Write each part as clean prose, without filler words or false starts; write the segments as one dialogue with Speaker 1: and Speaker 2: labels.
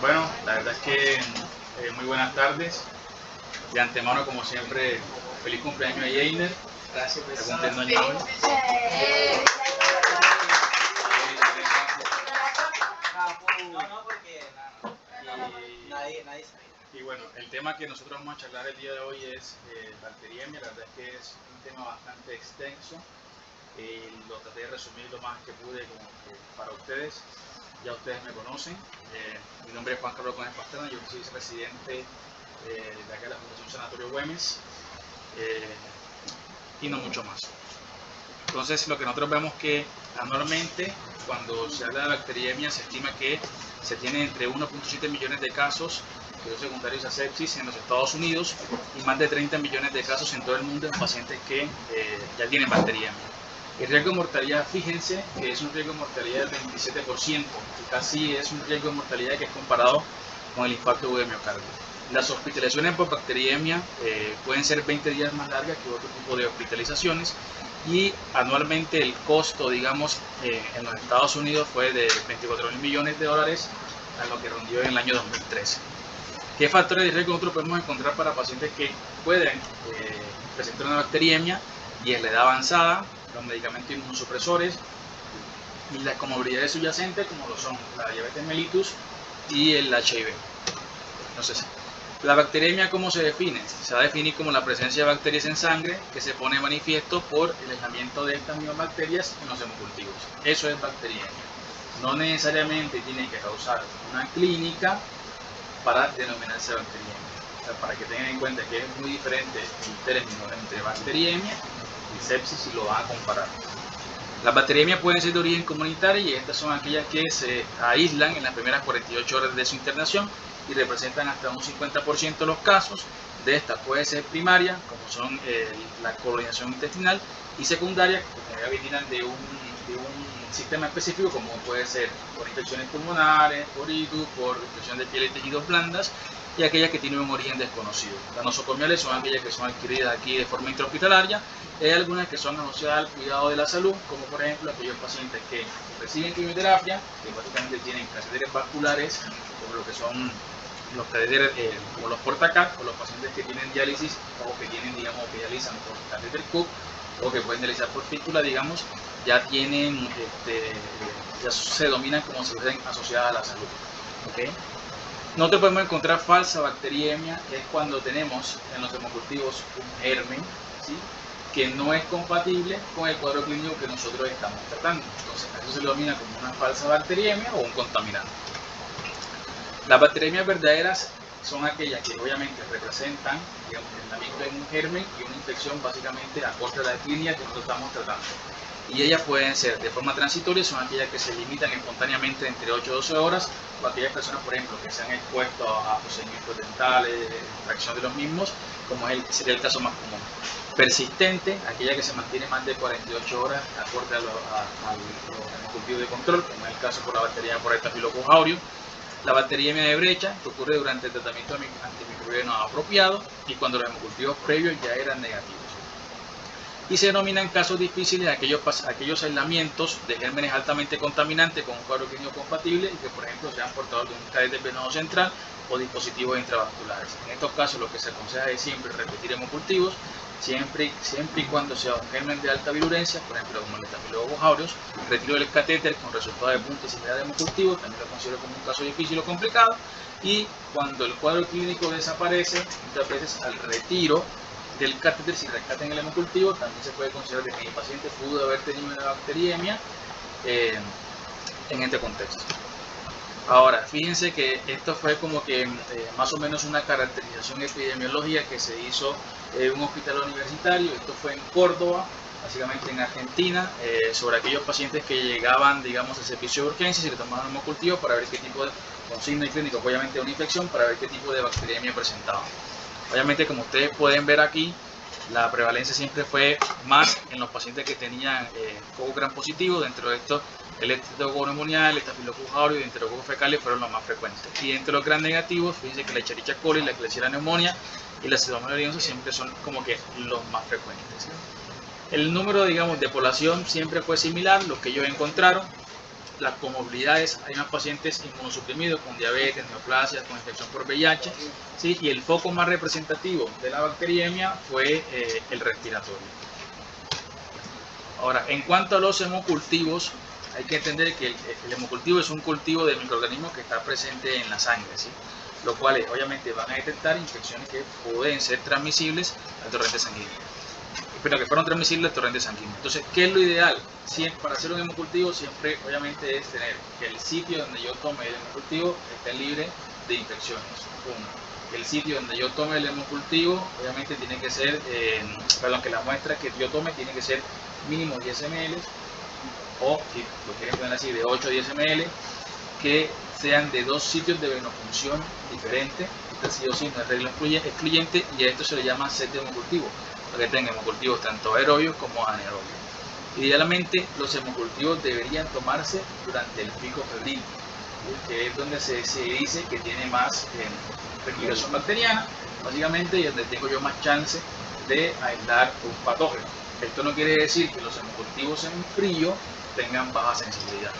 Speaker 1: Bueno, la verdad es que muy buenas tardes. De antemano, como siempre, feliz cumpleaños a Yeiner. Gracias por estar cumpliendo años hoy. Y bueno, el tema que nosotros vamos a charlar el día de hoy es bacteriemia. La verdad es que es un tema bastante extenso. Lo traté de resumir lo más que pude para ustedes. Ya ustedes me conocen. Mi nombre es Juan Carlos Gómez Pastrana, yo soy vicepresidente de acá de la Fundación Sanatorio Güemes, y no mucho más. Entonces, lo que nosotros vemos que anualmente, cuando se habla de bacteriemia, se estima que se tiene entre 1.7 millones de casos secundarios a sepsis en los Estados Unidos y más de 30 millones de casos en todo el mundo de pacientes que ya tienen bacteriemia. El riesgo de mortalidad, fíjense que es un riesgo de mortalidad del 27%, y casi es un riesgo de mortalidad que es comparado con el infarto agudo de miocardio. Las hospitalizaciones por bacteriemia pueden ser 20 días más largas que otro tipo de hospitalizaciones, y anualmente el costo, digamos, en los Estados Unidos fue de 24.000 millones de dólares, a lo que rondió en el año 2013. ¿Qué factores de riesgo nosotros podemos encontrar para pacientes que pueden presentar una bacteriemia? Y es la edad avanzada, los medicamentos inmunosupresores y las comorbilidades subyacentes, como lo son la diabetes mellitus y el HIV. Entonces, la bacteriemia, ¿cómo se define? Se va a definir como la presencia de bacterias en sangre que se pone de manifiesto por el aislamiento de estas mismas bacterias en los hemocultivos. Eso es bacteriemia. No necesariamente tiene que causar una clínica para denominarse bacteriemia. O sea, para que tengan en cuenta que es muy diferente el término entre bacteriemia y sepsis si lo van a comparar. Las bacteriemias pueden ser de origen comunitario, y estas son aquellas que se aíslan en las primeras 48 horas de su internación y representan hasta un 50% de los casos. De estas puede ser primaria, como son la colonización intestinal, y secundaria, que vienen de un sistema específico, como puede ser por infecciones pulmonares, por itis, por infección de piel y tejidos blandas, y aquellas que tienen un origen desconocido. Las nosocomiales son aquellas que son adquiridas aquí de forma intrahospitalaria. Hay algunas que son asociadas al cuidado de la salud, como por ejemplo aquellos pacientes que reciben quimioterapia, que básicamente tienen catéteres vasculares, como lo que son los catéteres como los portacat, o los pacientes que tienen diálisis o que tienen, digamos, que dializan por catéter Cook, o que pueden dializar por fístula, digamos, ya tienen, ya se dominan como si fuesen asociadas a la salud. ¿Okay? Nosotros podemos encontrar falsa bacteriemia, que es cuando tenemos en los hemocultivos un germen, ¿sí?, que no es compatible con el cuadro clínico que nosotros estamos tratando. Entonces, eso se denomina como una falsa bacteriemia o un contaminante. Las bacteriemias verdaderas son aquellas que obviamente representan, digamos, el aislamiento de un germen y una infección básicamente a corte de la clínica que nosotros estamos tratando. Y ellas pueden ser de forma transitoria, son aquellas que se limitan espontáneamente entre 8 y 12 horas, o aquellas personas, por ejemplo, que se han expuesto a procedimientos dentales, extracción de los mismos, como sería el caso más común. Persistente, aquella que se mantiene más de 48 horas acorde al cultivo de control, como es el caso por la bacteriemia por Staphylococcus aureus. La bacteriemia de brecha, que ocurre durante el tratamiento antimicrobiano apropiado y cuando los hemocultivos previos ya eran negativos. Y se denominan casos difíciles aquellos aislamientos de gérmenes altamente contaminantes con un cuadro clínico compatible y que, por ejemplo, sean portadores de un catéter venoso central o dispositivos intravasculares. En estos casos, lo que se aconseja es siempre repetir hemocultivos, siempre y cuando sea un germen de alta virulencia, por ejemplo, como el Staphylococcus aureus, retiro del catéter con resultado de punta y similitud de hemocultivo, también lo considero como un caso difícil o complicado, y cuando el cuadro clínico desaparece, muchas veces al retiro del catéter, si rescatan el hemocultivo, también se puede considerar que el paciente pudo haber tenido una bacteriemia en este contexto. Ahora, fíjense que esto fue como que más o menos una caracterización epidemiológica que se hizo en un hospital universitario. Esto fue en Córdoba, básicamente en Argentina, sobre aquellos pacientes que llegaban, digamos, al servicio de urgencias y le tomaban hemocultivo para ver qué tipo de, con signos clínicos, obviamente una infección, para ver qué tipo de bacteriemia presentaban. Obviamente, como ustedes pueden ver aquí, la prevalencia siempre fue más en los pacientes que tenían coco gram positivo. Dentro de estos, el Streptococcus pneumoniae, el Staphylococcus aureus y el Enterococcus fecalis fueron los más frecuentes. Y entre los gram negativos, fíjense que la Escherichia coli, la Klebsiella pneumoniae y la Pseudomonas aeruginosa siempre son como que los más frecuentes. El número, digamos, de población siempre fue similar, lo que ellos encontraron. las comorbilidades, hay más pacientes inmunosuprimidos con diabetes, neoplasias, con infección por VIH, ¿sí? Y el foco más representativo de la bacteriemia fue el respiratorio. Ahora, en cuanto a los hemocultivos, hay que entender que el hemocultivo es un cultivo de microorganismos que está presente en la sangre, ¿sí? Los cuales obviamente van a detectar infecciones que pueden ser transmisibles al torrente sanguíneo. Pero que fueron transmisibles al torrente sanguíneo. Entonces, ¿qué es lo ideal? Siempre, para hacer un hemocultivo siempre obviamente es tener que el sitio donde yo tome el hemocultivo esté libre de infecciones. Uno, el sitio donde yo tome el hemocultivo obviamente tiene que ser, que la muestra que yo tome tiene que ser mínimo 10 ml o, si lo quieren poner así, de 8 a 10 ml, que sean de dos sitios de venopunción diferentes. Este sí o sí no es regla excluyente, y a esto se le llama set de hemocultivo, para que tengan hemocultivos tanto aerobios como anaerobios. Idealmente los hemocultivos deberían tomarse durante el pico febril, que es donde se dice que tiene más replicación bacteriana, básicamente, y donde tengo yo más chance de aislar un patógeno. Esto no quiere decir que los hemocultivos en frío tengan baja sensibilidad.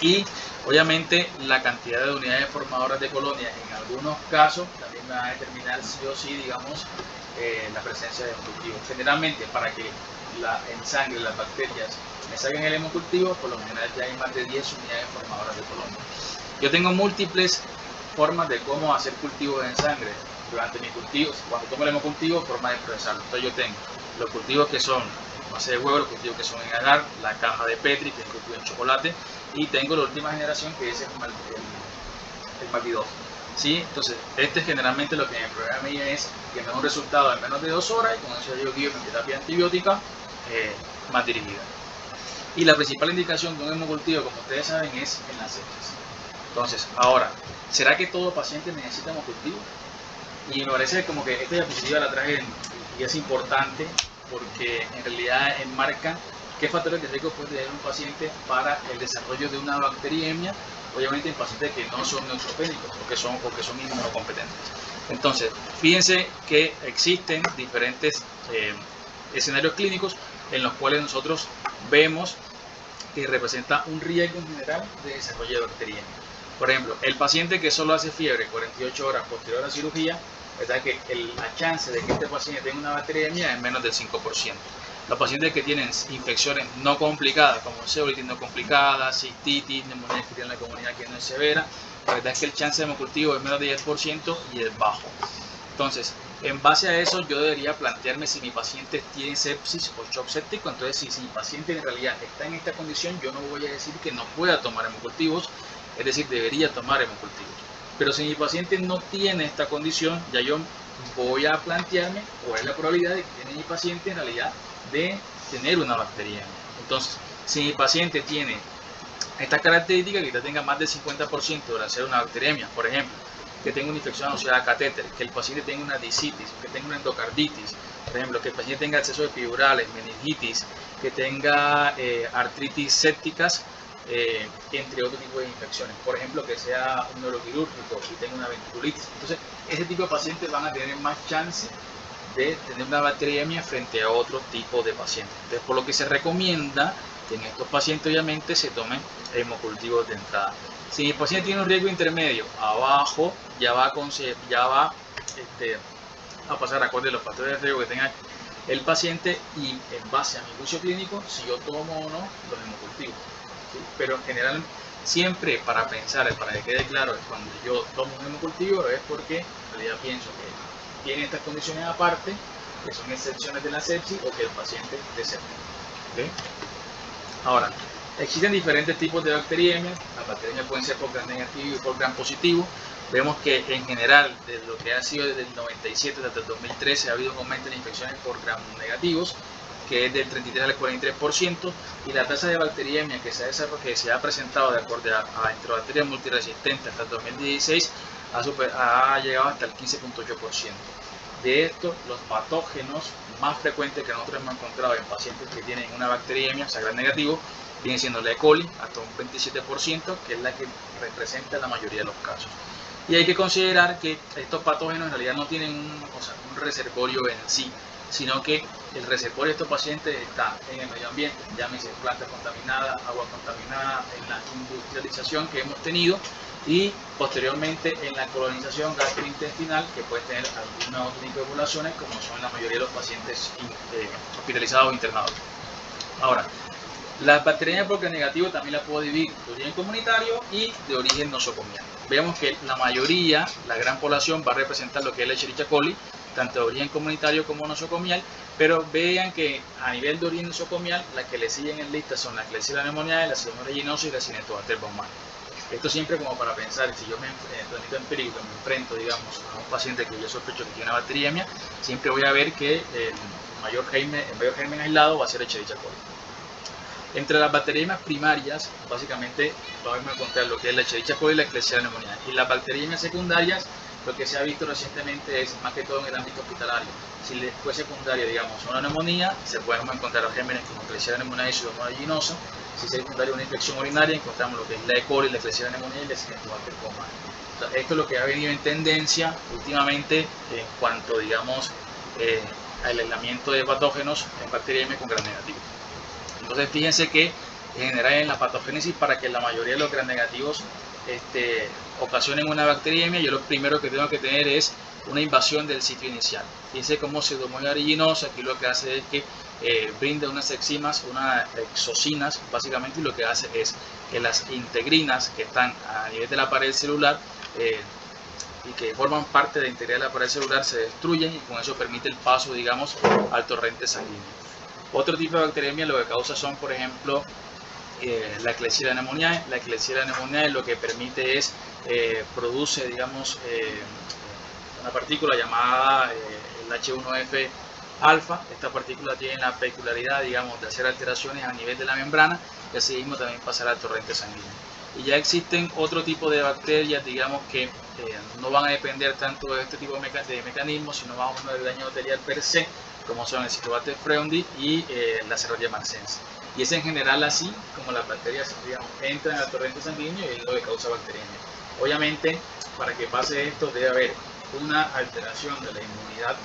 Speaker 1: Y obviamente la cantidad de unidades formadoras de colonia en algunos casos también va a determinar sí o sí, digamos, la presencia de hemocultivos. Generalmente, para que en sangre las bacterias me salgan el hemocultivo, por lo general ya hay más de 10 unidades formadoras de colonia. Yo tengo múltiples formas de cómo hacer cultivos en sangre durante mi cultivo. Cuando tomo el hemocultivo, forma de procesarlo. Entonces yo tengo los cultivos que son base de huevo, los cultivos que son en agar, la caja de Petri, que es el cultivo en chocolate, y tengo la última generación, que es el Malvidol. ¿Sí? Entonces, este es generalmente lo que me prueba a mí es que me da un resultado en menos de 2 horas, y con eso yo guío mi terapia antibiótica más dirigida. Y la principal indicación de un hemocultivo, como ustedes saben, es en la sepsis. Entonces, ahora, ¿será que todo paciente necesita hemocultivo? Y me parece como que esta diapositiva la traje y es importante porque en realidad enmarca qué factores de riesgo puede tener un paciente para el desarrollo de una bacteriemia, obviamente en pacientes que no son neutropénicos porque son inmunocompetentes. Entonces, fíjense que existen diferentes escenarios clínicos en los cuales nosotros vemos que representa un riesgo en general de desarrollo de bacteriemia. Por ejemplo, el paciente que solo hace fiebre 48 horas posterior a la cirugía, ¿verdad? Que la chance de que este paciente tenga una bacteriemia es menos del 5%. Los pacientes que tienen infecciones no complicadas, como celulitis no complicada, cistitis, neumonía escrita en la comunidad que no es severa, la verdad es que el chance de hemocultivo es menos de 10% y es bajo. Entonces, en base a eso, yo debería plantearme si mi paciente tiene sepsis o shock séptico. Entonces, si mi paciente en realidad está en esta condición, yo no voy a decir que no pueda tomar hemocultivos, es decir, debería tomar hemocultivos. Pero si mi paciente no tiene esta condición, ya yo voy a plantearme cuál es la probabilidad de que tiene mi paciente en realidad de tener una bacteriemia. Entonces, si mi paciente tiene esta característica, que tenga más del 50% de hacer una bacteriemia, por ejemplo, que tenga una infección asociada a catéter, que el paciente tenga una discitis, que tenga una endocarditis, por ejemplo, que el paciente tenga acceso de epidurales, meningitis, que tenga artritis sépticas, entre otro tipo de infecciones, por ejemplo, que sea un neuroquirúrgico y tenga una ventriculitis. Entonces, ese tipo de pacientes van a tener más chance de tener una bacteriemia frente a otro tipo de pacientes. Entonces, por lo que se recomienda que en estos pacientes obviamente se tomen hemocultivos de entrada. Si el paciente tiene un riesgo intermedio, abajo ya va a pasar acorde a los factores de riesgo que tenga el paciente y en base a mi juicio clínico, si yo tomo o no los hemocultivos. ¿Sí? Pero en general, siempre para pensar, para que quede claro, cuando yo tomo un hemocultivo es porque en realidad pienso que tiene estas condiciones aparte, que son excepciones de la sepsis o que el paciente es séptico. ¿Okay? Ahora, existen diferentes tipos de bacteriemias. Las bacteriemias pueden ser por gram negativo y por gram positivo. Vemos que en general, desde lo que ha sido desde el 97 hasta el 2013, ha habido un aumento en infecciones por gram negativos, que es del 33 al 43%, y la tasa de bacteriemia que se ha presentado de acuerdo a enterobacterias multiresistentes hasta el 2016 ha llegado hasta el 15.8%. De esto, los patógenos más frecuentes que nosotros hemos encontrado en pacientes que tienen una bacteriemia, o sea, gram negativo, viene siendo la E. coli, hasta un 27%, que es la que representa la mayoría de los casos. Y hay que considerar que estos patógenos en realidad no tienen un reservorio en sí, sino que el reservorio de estos pacientes está en el medio ambiente, llámese plantas contaminadas, agua contaminada, en la industrialización que hemos tenido y posteriormente en la colonización gastrointestinal que puede tener algunos otro tipo de poblaciones como son la mayoría de los pacientes hospitalizados o internados. Ahora, las bacterias por negativo también las puedo dividir de origen comunitario y de origen nosocomial. Vemos que la mayoría, la gran población va a representar lo que es la Escherichia coli, tanto de origen comunitario como nosocomial, pero vean que a nivel de origen nosocomial, las que le siguen en lista son la Klebsiella pneumoniae, la Pseudomonas aeruginosa y la Cinetobacter baumannii. Esto siempre como para pensar, si yo me enfrento, digamos, a un paciente que yo sospecho que tiene una bacteriemia, siempre voy a ver que el mayor germen aislado va a ser Escherichia coli. Entre las bacteriemias primarias, básicamente vamos a encontrar lo que es la Escherichia coli y la Klebsiella pneumoniae. Y las bacteriemias secundarias, lo que se ha visto recientemente es más que todo en el ámbito hospitalario. Si fue secundaria, digamos, una neumonía, se pueden encontrar los gérmenes como Klebsiella pneumoniae y Pseudomonas aeruginosa. Si es secundaria una infección urinaria, encontramos lo que es la E. coli, la Klebsiella pneumoniae y la Cinetobacter baumannii. O sea, esto es lo que ha venido en tendencia últimamente en cuanto, digamos, al aislamiento de patógenos en bacteriemia con gram negativo. Entonces fíjense que en general en la patogénesis, para que la mayoría de los gram negativos ocasionen una bacteriemia, yo lo primero que tengo que tener es una invasión del sitio inicial. Fíjense cómo Pseudomonas aeruginosa aquí lo que hace es que brinda unas enzimas, unas exocinas básicamente, y lo que hace es que las integrinas que están a nivel de la pared celular y que forman parte de la integridad de la pared celular se destruyen y con eso permite el paso, digamos, al torrente sanguíneo. Otro tipo de bacteriemia lo que causa son, por ejemplo, la Klebsiella pneumoniae. La Klebsiella pneumoniae lo que permite es, produce, digamos, una partícula llamada el H1F alfa. Esta partícula tiene la peculiaridad, digamos, de hacer alteraciones a nivel de la membrana y así mismo también pasar al torrente sanguíneo. Y ya existen otro tipo de bacterias, digamos, que no van a depender tanto de este tipo de mecanismos, sino más o menos del daño bacterial per se, como son el Citrobacter freundii y la Serratia marcescens. Y es en general así como las bacterias, digamos, entran al torrente sanguíneo y es lo que causa bacteriemia. Obviamente, para que pase esto debe haber una alteración de la inmunidad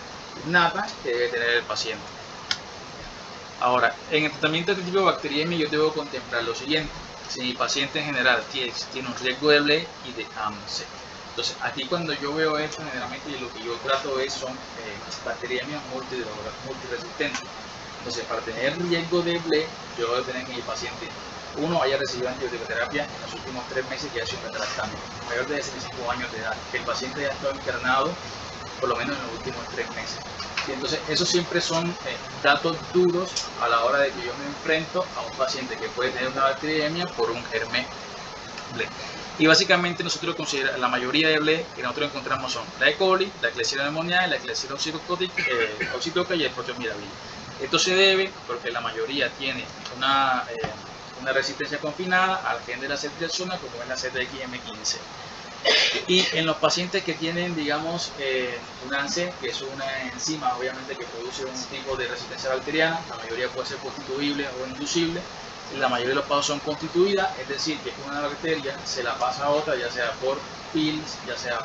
Speaker 1: innata que debe tener el paciente. Ahora, en el tratamiento de este tipo de bacteriemia yo debo contemplar lo siguiente. Si mi paciente en general tiene un riesgo de BLE y de AMSE. Entonces, aquí cuando yo veo esto, generalmente lo que yo trato son bacteriemias multiresistentes. Entonces, para tener riesgo de BLE, yo debo tener que mi paciente, uno, haya recibido antibioterapia en los últimos 3 meses y haya sido beta-lactante, mayor de 65 años de edad, que el paciente haya estado internado por lo menos en los últimos 3 meses. Y entonces, esos siempre son datos duros a la hora de que yo me enfrento a un paciente que puede tener una bacteriemia por un germen BLE. Y básicamente nosotros consideramos, la mayoría de BLE que nosotros encontramos son la E. coli, la Klebsiella pneumoniae, la Klebsiella oxycotica y el Proteus mirabilis. Esto se debe porque la mayoría tiene una resistencia confinada al gen de la ceftriaxona, como es la ZXM15. Y en los pacientes que tienen, digamos, una ANSE, que es una enzima obviamente que produce un tipo de resistencia bacteriana, la mayoría puede ser constituible o inducible. La mayoría de los pasos son constituidas, es decir, que una bacteria se la pasa a otra, ya sea por PILS, ya sea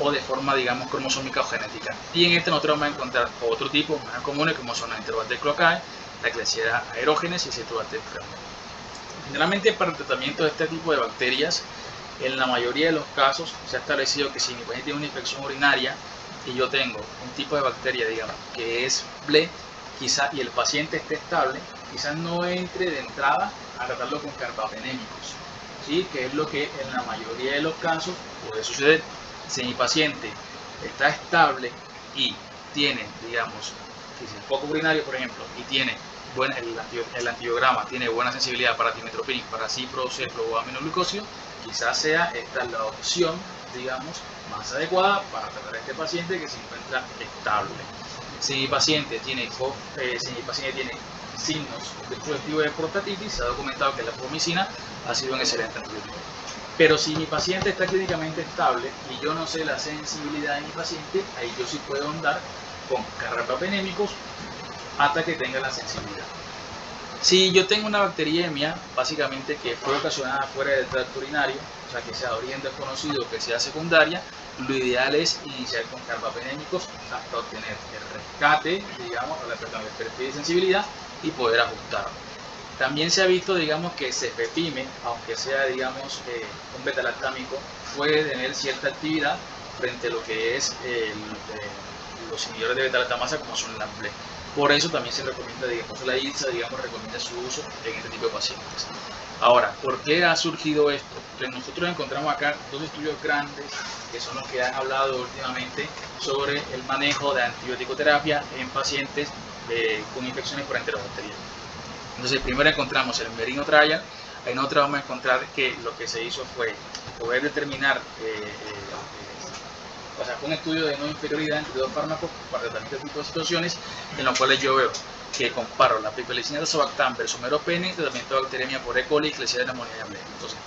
Speaker 1: o de forma, digamos, cromosómica o genética. Y en este nosotros vamos a encontrar otro tipo más comunes, como son la Enterobacter cloacae, la Klebsiella aerogenes y el Citrobacter freundii. Generalmente para el tratamiento de este tipo de bacterias, en la mayoría de los casos se ha establecido que si mi paciente tiene una infección urinaria y yo tengo un tipo de bacteria, digamos, que es BLE, quizá, y el paciente esté estable, quizás no entre de entrada a tratarlo con carbapenémicos, ¿sí? Que es lo que en la mayoría de los casos puede suceder. Si mi paciente está estable y tiene, digamos, poco urinario, por ejemplo, y tiene el antibiograma tiene buena sensibilidad para timitropinas, para cipro, cepro o aminoglucósido, quizás sea esta la opción, digamos, más adecuada para tratar a este paciente que se encuentra estable. Si mi paciente tiene signos sugestivos de prostatitis, se ha documentado que la fomicina ha sido un excelente antibiótico. Pero si mi paciente está clínicamente estable y yo no sé la sensibilidad de mi paciente, ahí yo sí puedo andar con carbapenémicos hasta que tenga la sensibilidad. Si yo tengo una bacteriemia, básicamente que fue ocasionada fuera del tracto urinario, o sea que sea de origen desconocido, que sea secundaria, lo ideal es iniciar con carbapenémicos hasta obtener el rescate, digamos, el perfil de sensibilidad y poder ajustarlo. También se ha visto, digamos, que cefepime, aunque sea, digamos, un betalactámico, puede tener cierta actividad frente a lo que es los inhibidores de beta-lactamasa como son la AMBLE. Por eso también se recomienda, digamos, la ILSA, digamos, recomienda su uso en este tipo de pacientes. Ahora, ¿por qué ha surgido esto? Pues nosotros encontramos acá dos estudios grandes que son los que han hablado últimamente sobre el manejo de antibiótico-terapia en pacientes con infecciones por enterobacterias. Entonces, primero encontramos el Merino Trial. En nosotros vamos a encontrar que lo que se hizo fue poder determinar, o sea, fue un estudio de no inferioridad entre dos fármacos para tratamiento de tipo de situaciones, en los cuales yo veo que comparo la pipelicina tazobactam versus meropenem, tratamiento de bacteriemia por E. coli y Klebsiella pneumoniae amblyopsis. Entonces,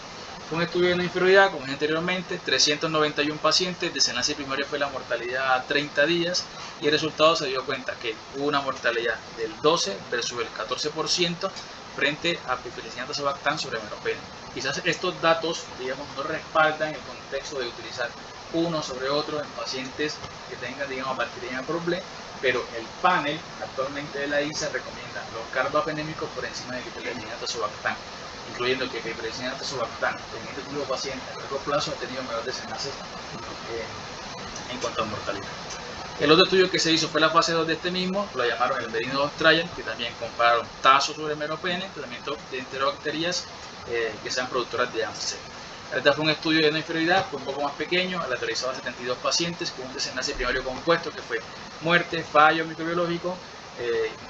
Speaker 1: fue un estudio de no inferioridad, como dije anteriormente, 391 pacientes, desenlace primario fue la mortalidad a 30 días y el resultado se dio cuenta que hubo una mortalidad del 12 versus el 14% frente a pipelicina tazobactam sobre meropenem. Quizás estos datos, digamos, no respaldan el contexto de utilizar uno sobre otro en pacientes que tengan, digamos, bacteriemia por B, pero el panel actualmente de la ILSA recomienda los carbapenémicos por encima de pipelicina tazobactam, incluyendo que pipelicina tazobactam en este tipo de pacientes a largo plazo ha tenido mejores desenlaces en cuanto a mortalidad. El otro estudio que se hizo fue la fase 2 de este mismo, lo llamaron el Merino 2 Trial, que también compararon tazo sobre meropenem, tratamiento de enterobacterias que sean productoras de AMSEC. Este fue un estudio de no inferioridad, fue un poco más pequeño, aleatorizado a 72 pacientes con un desenlace primario compuesto que fue muerte, fallo microbiológico,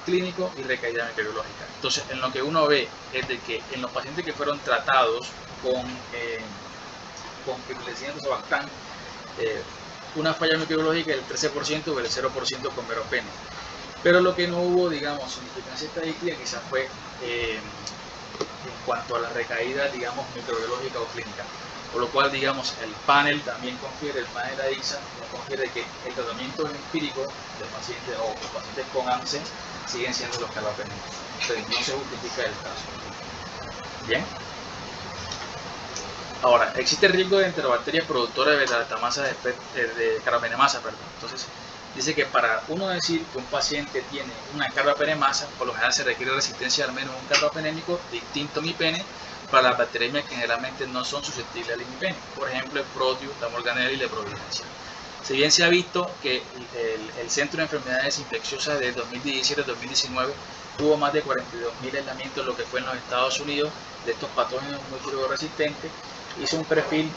Speaker 1: clínico y recaída microbiológica. Entonces, en lo que uno ve es de que en los pacientes que fueron tratados con pipelicina tazobactam, una falla microbiológica del 13% o del 0% con meropenem. Pero lo que no hubo, digamos, significancia estadística quizás fue en cuanto a la recaída, digamos, microbiológica o clínica. Por lo cual, digamos, el panel también confiere, el panel de ILSA confiere que el tratamiento empírico de pacientes o pacientes con AMSE siguen siendo los carbapenémicos. Entonces, no se justifica el caso. Bien. Ahora, existe el riesgo de enterobacterias productoras de beta-lactamasa de carbapenemasa, perdón. Entonces, dice que para uno decir que un paciente tiene una carbapenemasa, por lo general se requiere resistencia al menos un carbapenémico distinto a imipenem para las bacteriemias que generalmente no son susceptibles al imipenem, por ejemplo el Proteus, la Morganella y la Providencia. Si bien se ha visto que el Centro de Enfermedades Infecciosas de 2017-2019 tuvo más de 42.000 aislamientos en lo que fue en los Estados Unidos de estos patógenos multirresistentes, hizo un perfil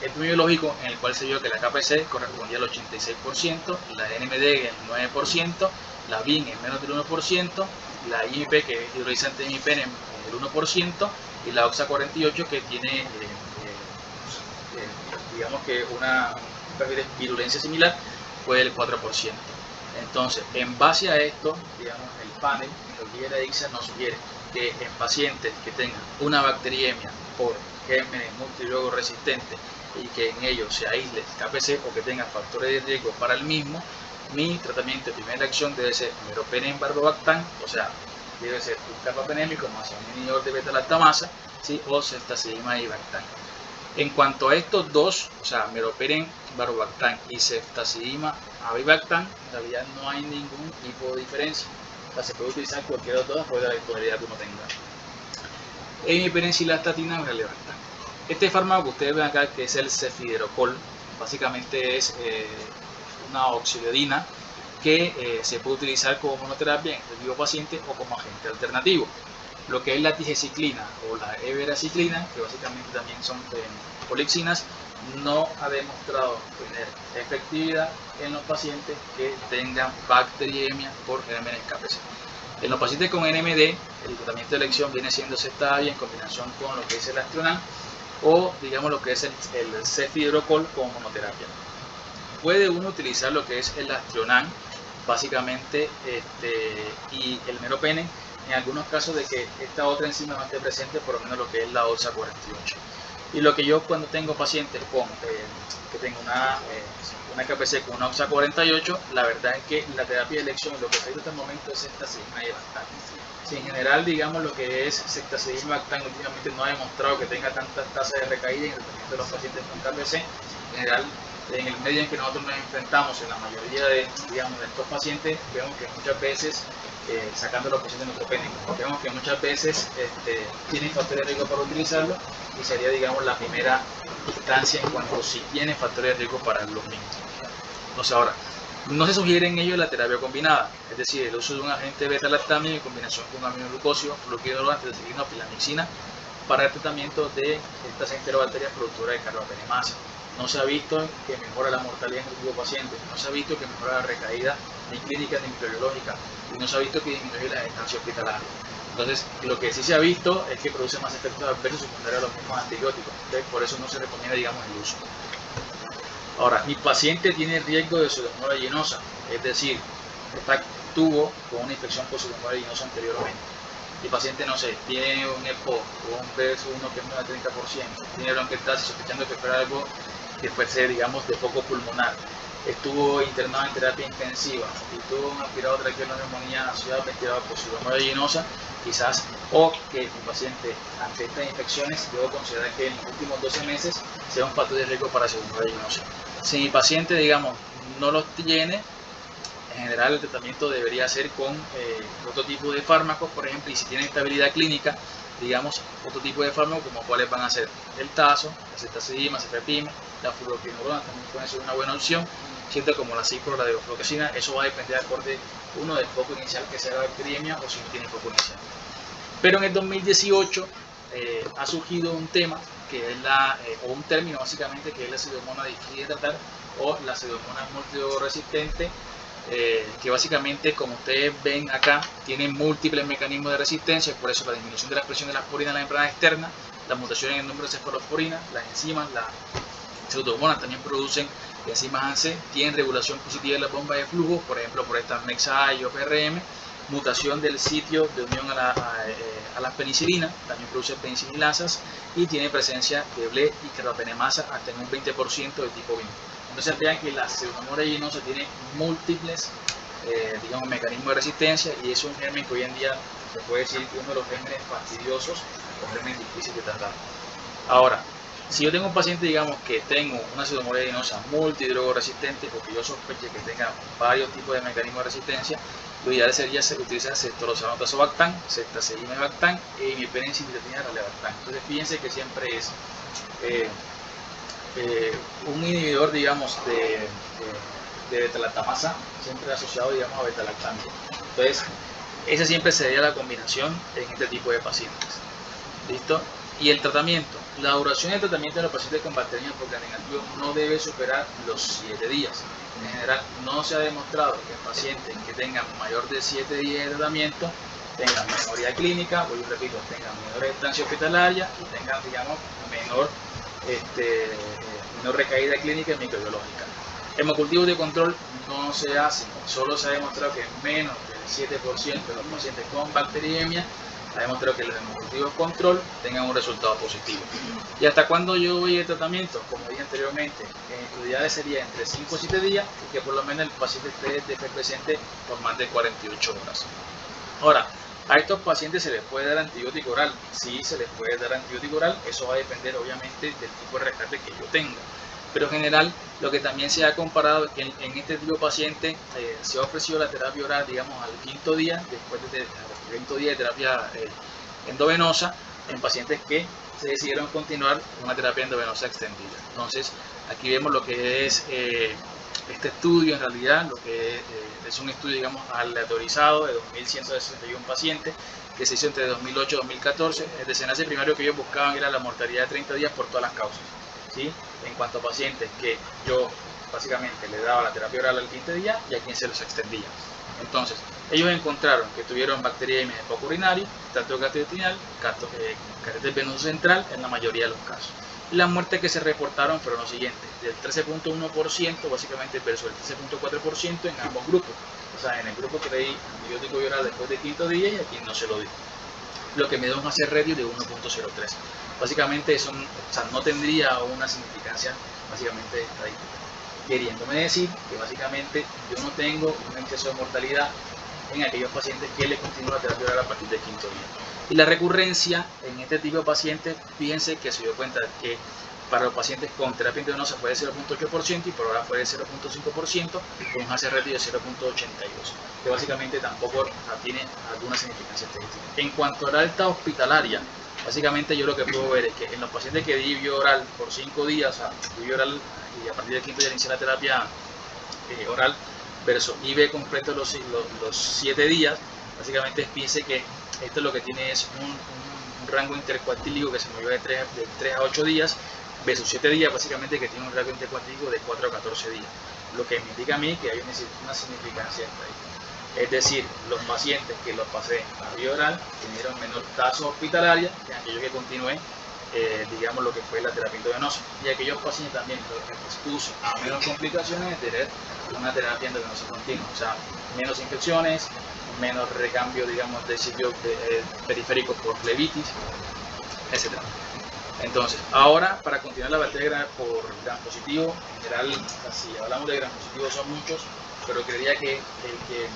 Speaker 1: epidemiológico en el cual se vio que la KPC correspondía al 86%, la NMD el 9%, la BIN en menos del 1%, la IMP que es hidrolizante de imipenem el 1% y la OXA 48 que tiene digamos que una perfil de virulencia similar fue el 4%. Entonces, en base a esto, digamos, el panel, el guía de ILSA nos sugiere que en pacientes que tengan una bacteriemia por gérmenes multiluego resistentes y que en ellos se aísle KPC o que tengan factores de riesgo para el mismo, mi tratamiento de primera acción debe ser meropenem barbobactam, o sea, debe ser un carbapenémico más un inhibidor de beta-lactamasa, ¿sí? O ceftazidima y bactam. En cuanto a estos dos, o sea, meropenem barbobactam y ceftazidima avibactam, en realidad no hay ningún tipo de diferencia. O sea, se puede utilizar cualquiera de todas por la disponibilidad que uno tenga. Imipenem-cilastatina o relevactam. Este fármaco que ustedes ven acá, que es el cefiderocol, básicamente es una oxaliodina que se puede utilizar como monoterapia en este tipo de pacientes o como agente alternativo. Lo que es la tigecyclina o la everaciclina, que básicamente también son polixinas, no ha demostrado tener efectividad en los pacientes que tengan bacteriemia por gérmenes KPC. En los pacientes con NMD, el tratamiento de elección viene siendo Ceftavir en combinación con lo que es el Astronan o digamos lo que es el cefidrocol como monoterapia. Puede uno utilizar lo que es el Astronan básicamente y el meropenem en algunos casos de que esta otra enzima no esté presente, por lo menos lo que es la OXA 48. Y lo que yo cuando tengo pacientes con que tengo una KPC con una OXA 48, la verdad es que la terapia de elección, lo que se ha visto hasta el momento es ceftazidima y Bactam. Si en general, digamos, lo que es ceftazidima y Bactam últimamente no ha demostrado que tenga tantas tasas de recaída en el tratamiento de los pacientes con KPC, en general, en el medio en que nosotros nos enfrentamos en la mayoría de, digamos, de estos pacientes, vemos que muchas veces, sacando los pacientes neutropénicos, vemos que muchas veces tienen factores de riesgo para utilizarlo y sería, digamos, la primera instancia en cuanto si tiene factores de riesgo para los mismos. Entonces ahora, no se sugiere en ello la terapia combinada, es decir, el uso de un agente beta-lactámico en combinación con aminoglucosio, fluoquinol, antideslizina o pilamixina para el tratamiento de estas enterobacterias productoras de carbapenemasa. No se ha visto que mejora la mortalidad en el grupo paciente, no se ha visto que mejora la recaída ni clínica ni microbiológica, y no se ha visto que disminuye la estancia hospitalaria. Entonces, lo que sí se ha visto es que produce más efectos adversos secundarios a los mismos antibióticos, ¿okay? Por eso no se recomienda, digamos, el uso. Ahora, mi paciente tiene riesgo de pseudomonas aeruginosa, es decir, tuvo con una infección por pseudomonas aeruginosa anteriormente. Mi paciente, no sé, tiene un EPO o un PS1 que es más del 30%, tiene bronquiectasis sospechando que fuera algo que fuese, digamos, de foco pulmonar. Estuvo internado en terapia intensiva y tuvo un aspirado traqueal, una neumonía asociada a ventilador por pseudomonas aeruginosa, quizás, o que mi paciente ante estas infecciones debo considerar que en los últimos 12 meses sea un factor de riesgo para pseudomonas aeruginosa. Si mi paciente, digamos, no los tiene, en general el tratamiento debería ser con otro tipo de fármacos, por ejemplo, y si tiene estabilidad clínica, digamos, otro tipo de fármacos como cuáles van a ser el tazo, la ceftazidima, cefepime, la fluoroquinolona también puede ser una buena opción, siento como la ciclo, la levofloxacina, eso va a depender acorde uno del foco inicial que sea la bacteriemia o si no tiene foco inicial. Pero en el 2018 ha surgido un tema que es o un término básicamente que es la pseudomonas difícil de tratar o la pseudomonas multidrogresistente, que básicamente, como ustedes ven acá, tiene múltiples mecanismos de resistencia, por eso la disminución de la expresión de la purina en la membrana externa, las mutaciones en el número de cefalosporinas, las enzimas, las pseudomonas también producen enzimas ANCE, tienen regulación positiva de la bomba de flujo, por ejemplo por estas MEX-A o PRM, mutación del sitio de unión a la penicilina, también produce penicilinasas y tiene presencia de BLE y carbapenemasa hasta en un 20% de tipo 20. Entonces vean que la pseudomonas aeruginosa tiene múltiples digamos, mecanismos de resistencia y es un germen que hoy en día se puede decir que es uno de los gérmenes fastidiosos o gérmenes difíciles de tratar. Ahora, si yo tengo un paciente, digamos, que tengo una pseudomonas aeruginosa multidrogoresistente o que yo sospeche que tenga varios tipos de mecanismos de resistencia, lo ideal sería utilizar ceftorozanoatazobactam, ceftazidima y Bactam y imipenicilina ralebactam. Entonces fíjense que siempre es un inhibidor, digamos, de beta-lactamasa, siempre asociado, digamos, a beta-lactámico. Entonces, esa siempre sería la combinación en este tipo de pacientes. ¿Listo? Y el tratamiento. La duración del tratamiento de los pacientes con bacterias gram negativo no debe superar los 7 días. En general, no se ha demostrado que en pacientes que tengan mayor de 7 días de tratamiento tengan mejoría clínica, o yo repito, tengan menor estancia hospitalaria y tengan, digamos, menor recaída clínica y microbiológica. Hemocultivos de control no se hacen, solo se ha demostrado que menos del 7% de los pacientes con bacteriemia ha demostrado que los hemocultivos de control tengan un resultado positivo. ¿Y hasta cuándo yo voy el tratamiento? Como dije anteriormente, en estudiantes sería entre 5 y 7 días y que por lo menos el paciente esté presente por más de 48 horas. Ahora, a estos pacientes se les puede dar antibiótico oral, sí se les puede dar antibiótico oral, eso va a depender obviamente del tipo de rescate que yo tenga. Pero en general, lo que también se ha comparado es que en este tipo de paciente se ha ofrecido la terapia oral, digamos, al 5.º día, después del 5.º día de terapia endovenosa, en pacientes que se decidieron continuar una terapia endovenosa extendida. Entonces, aquí vemos lo que es este estudio, en realidad, lo que es un estudio, digamos, aleatorizado de 2.161 pacientes que se hizo entre 2008 y 2014. El desenlace primario que ellos buscaban era la mortalidad de 30 días por todas las causas, ¿sí? En cuanto a pacientes que yo básicamente le daba la terapia oral al 5.º día y a quien se los extendía. Entonces, ellos encontraron que tuvieron bacteriemia de foco urinario, tracto gastrointestinal, catéter venoso central en la mayoría de los casos. Las muertes que se reportaron fueron los siguientes: del 13.1% básicamente versus el 13.4% en ambos grupos. O sea, en el grupo que le di antibiótico oral después del 5.º día y a quien no se lo di. lo que me da un hazard ratio de 1.03. Básicamente eso, o sea, no tendría una significancia básicamente estadística, queriéndome decir que básicamente yo no tengo un exceso de mortalidad en aquellos pacientes que le continúan la terapia oral a partir del quinto día. Y la recurrencia en este tipo de pacientes, fíjense que se dio cuenta que para los pacientes con terapia intravenosa fue de 0.8% y por ahora fue de 0.5% con un hazard ratio de 0.82, que básicamente tampoco tiene alguna significancia estadística. En cuanto a la alta hospitalaria, básicamente yo lo que puedo ver es que en los pacientes que di vía oral por 5 días, o sea, di vía oral y a partir del quinto día inicié la terapia oral versus IV completo los 7 días, básicamente fíjense que esto lo que tiene es un rango intercuartílico que se movió de 3 a 8 días versus 7 días, básicamente que tiene un rango intercuartílico de 4 a 14 días, lo que me indica a mí que hay una significancia estadística. Es decir, los pacientes que los pasé a vía oral tuvieron menor tasa hospitalaria que aquellos que continué, digamos, lo que fue la terapia endovenosa, y aquellos pacientes también los que expuse a menos complicaciones de tener una terapia endovenosa continua, o sea, menos infecciones, menos recambio, digamos, de sitios periféricos por flebitis, etc. Entonces, ahora para continuar la bacteria por gram positivo, en general, si hablamos de gram positivo son muchos, pero creería que el que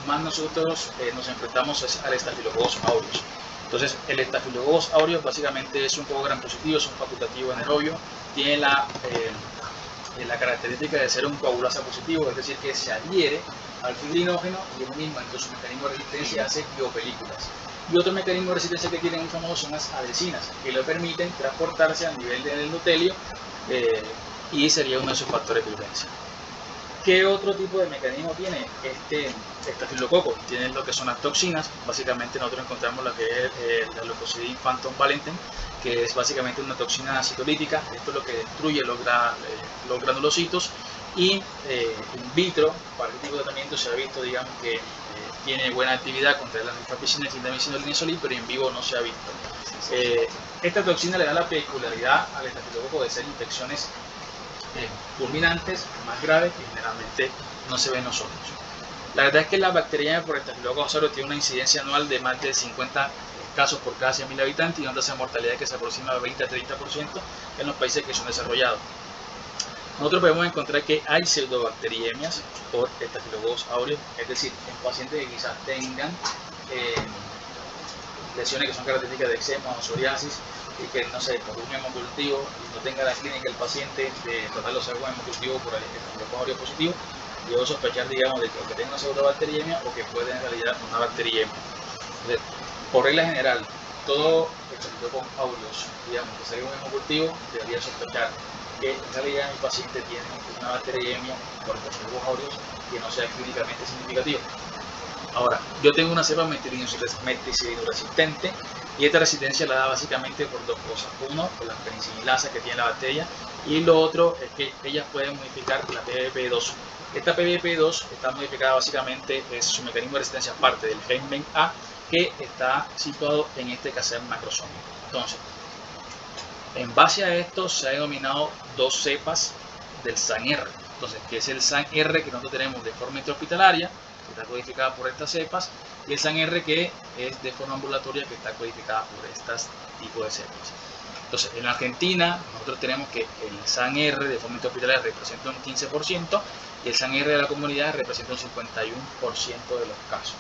Speaker 1: más nosotros nos enfrentamos es al Staphylococcus aureus. Entonces, el Staphylococcus aureus básicamente es un poco gram positivo, es un facultativo anaerobio, tiene la característica de ser un coagulasa positivo, es decir, que se adhiere al fibrinógeno y el mismo, entonces su mecanismo de resistencia hace biopelículas. Y otro mecanismo de resistencia que tienen muy famoso son las adhesinas, que le permiten transportarse a nivel del endotelio y sería uno de sus factores de virulencia. ¿Qué otro tipo de mecanismo tiene este estafilococo? Tienen lo que son las toxinas. Básicamente nosotros encontramos lo que es la Leucocidin phantom valenten, que es básicamente una toxina citolítica. Esto es lo que destruye los granulocitos y in vitro para este tipo de tratamiento se ha visto, digamos, que tiene buena actividad contra la rifapicina, clindamicina y linezolid, pero en vivo no se ha visto. Esta toxina le da la peculiaridad al estafilococo de ser infecciones fulminantes, más graves, que generalmente no se ven en nosotros. La verdad es que la bacteriemia por Staphylococcus aureus tiene una incidencia anual de más de 50 casos por cada 100.000 habitantes y una tasa de mortalidad que se aproxima a 20 a 30% en los países que son desarrollados. Nosotros podemos encontrar que hay pseudobacteriemias por Staphylococcus aureus, es decir, en pacientes que quizás tengan lesiones que son características de eczema o psoriasis y que, no sé, por un hemocultivo no tenga la clínica el paciente de tratar los con hemocultivo por el Staphylococcus aureus positivo, yo sospechar, digamos, de que tenga una pseudobacteriemia o que puede en realidad una bacteriemia. Entonces, por regla general, todo Staphylococcus aureus, digamos, que salga un hemocultivo, debería sospechar que en realidad el paciente tiene una bacteriemia por Staphylococcus aureus que no sea clínicamente significativa. Ahora, yo tengo una cepa meticilino resistente y esta resistencia la da básicamente por dos cosas. Uno, por la penicilasa que tiene la bacteria, y lo otro es que ellas pueden modificar la PBP2. Esta PBP2 está modificada básicamente, es su mecanismo de resistencia parte del gen A que está situado en este cassette macrosómico. Entonces, en base a esto se ha denominado dos cepas del SAN-R. Entonces, que es el SAN-R que nosotros tenemos de forma intrahospitalaria, que está codificada por estas cepas, y el SAN-R que es de forma ambulatoria, que está codificada por estos tipos de cepas. Entonces, en la Argentina, nosotros tenemos que el SAN-R de forma intrahospitalaria representa un 15% y el SAN-R de la comunidad representa un 51% de los casos,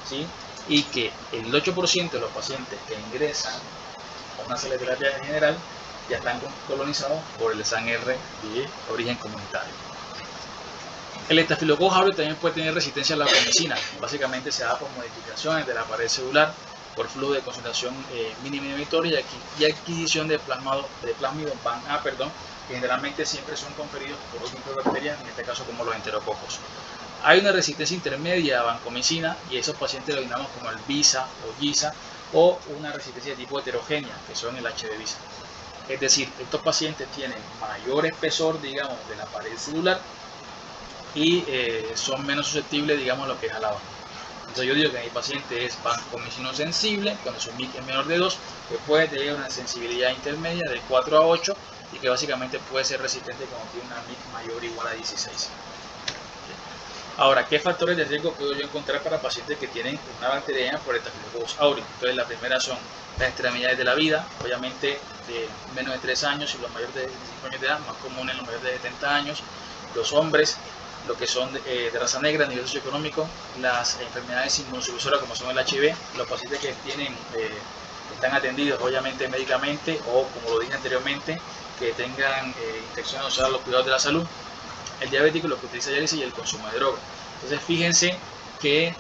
Speaker 1: ¿sí? Y que el 8% de los pacientes que ingresan a una sala de terapia general ya están colonizados por el SAN-R de origen comunitario. El Staphylococcus aureus también puede tener resistencia a la vancomicina. Básicamente se da por modificaciones de la pared celular, por flujo de concentración mínima inhibitoria y adquisición de plásmidos BAN-A, que generalmente siempre son conferidos por otro tipo de bacterias, en este caso como los enterococos. Hay una resistencia intermedia a vancomicina y esos pacientes lo denominamos como el VISA o GISA, o una resistencia de tipo heterogénea, que son el HB-VISA. Es decir, estos pacientes tienen mayor espesor, digamos, de la pared celular y son menos susceptibles, digamos, a lo que es a la vacuna. Entonces yo digo que mi paciente es vancomicino sensible, cuando su MIC es menor de 2, que puede tener una sensibilidad intermedia de 4 a 8 y que básicamente puede ser resistente cuando tiene una MIC mayor o igual a 16. Ahora, ¿qué factores de riesgo puedo yo encontrar para pacientes que tienen una bacteriemia por Staphylococcus aureus? Entonces, la primera son las extremidades de la vida, obviamente de menos de 3 años y los mayores de 25 años de edad, más común en los mayores de 70 años, los hombres, lo que son de raza negra a nivel socioeconómico, las enfermedades inmunosupresoras como son el HIV, los pacientes que tienen, están atendidos obviamente médicamente o como lo dije anteriormente, que tengan infecciones asociadas a los cuidados de la salud, el diabético, los que utiliza diálisis y el consumo de drogas. Entonces fíjense que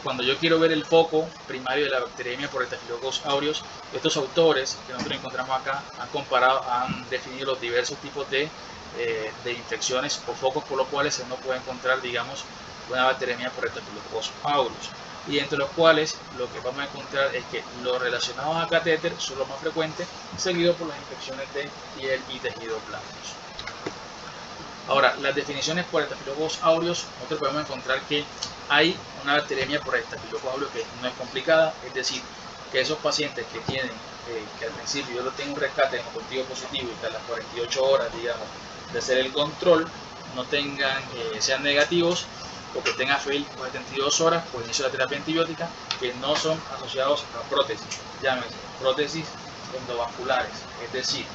Speaker 1: cuando yo quiero ver el foco primario de la bacteriemia por Staphylococcus aureus, estos autores que nosotros encontramos acá han definido los diversos tipos de infecciones o focos por los cuales uno puede encontrar, digamos, una bacteriemia por Staphylococcus aureus, y entre los cuales lo que vamos a encontrar es que los relacionados a catéter son los más frecuentes, seguidos por las infecciones de piel y tejidos blancos. Ahora, las definiciones por Staphylococcus aureus, nosotros podemos encontrar que hay una bacteriemia por Staphylococcus aureus que no es complicada, es decir, que esos pacientes que tienen, que al principio yo lo tengo un rescate hemocultivo positivo y que a las 48 horas, digamos, de hacer el control, no tengan, sean negativos, o que tengan fail por 72 horas por inicio de la terapia antibiótica, que no son asociados a prótesis, llámese prótesis endovasculares, es decir,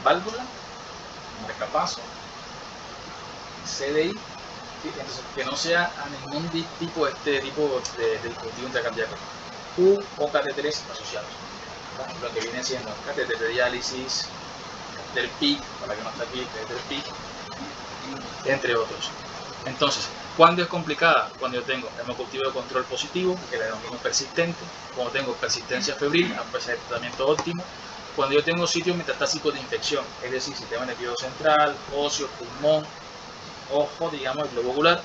Speaker 1: válvula, marcapaso, CDI, entonces que no sea a ningún tipo de dispositivo intracardíaco o catéteres asociados, lo que viene siendo catéter de diálisis, catéter PIC, para que no está aquí, catéter PIC, entre otros. Entonces, ¿cuándo es complicada? Cuando yo tengo hemocultivo de control positivo, que la denomino persistente, cuando tengo persistencia febril, a pesar de tratamiento óptimo, cuando yo tengo sitios metastásicos de infección, es decir, sistema nervioso central, óseo, pulmón, ojo, digamos, el globo ocular,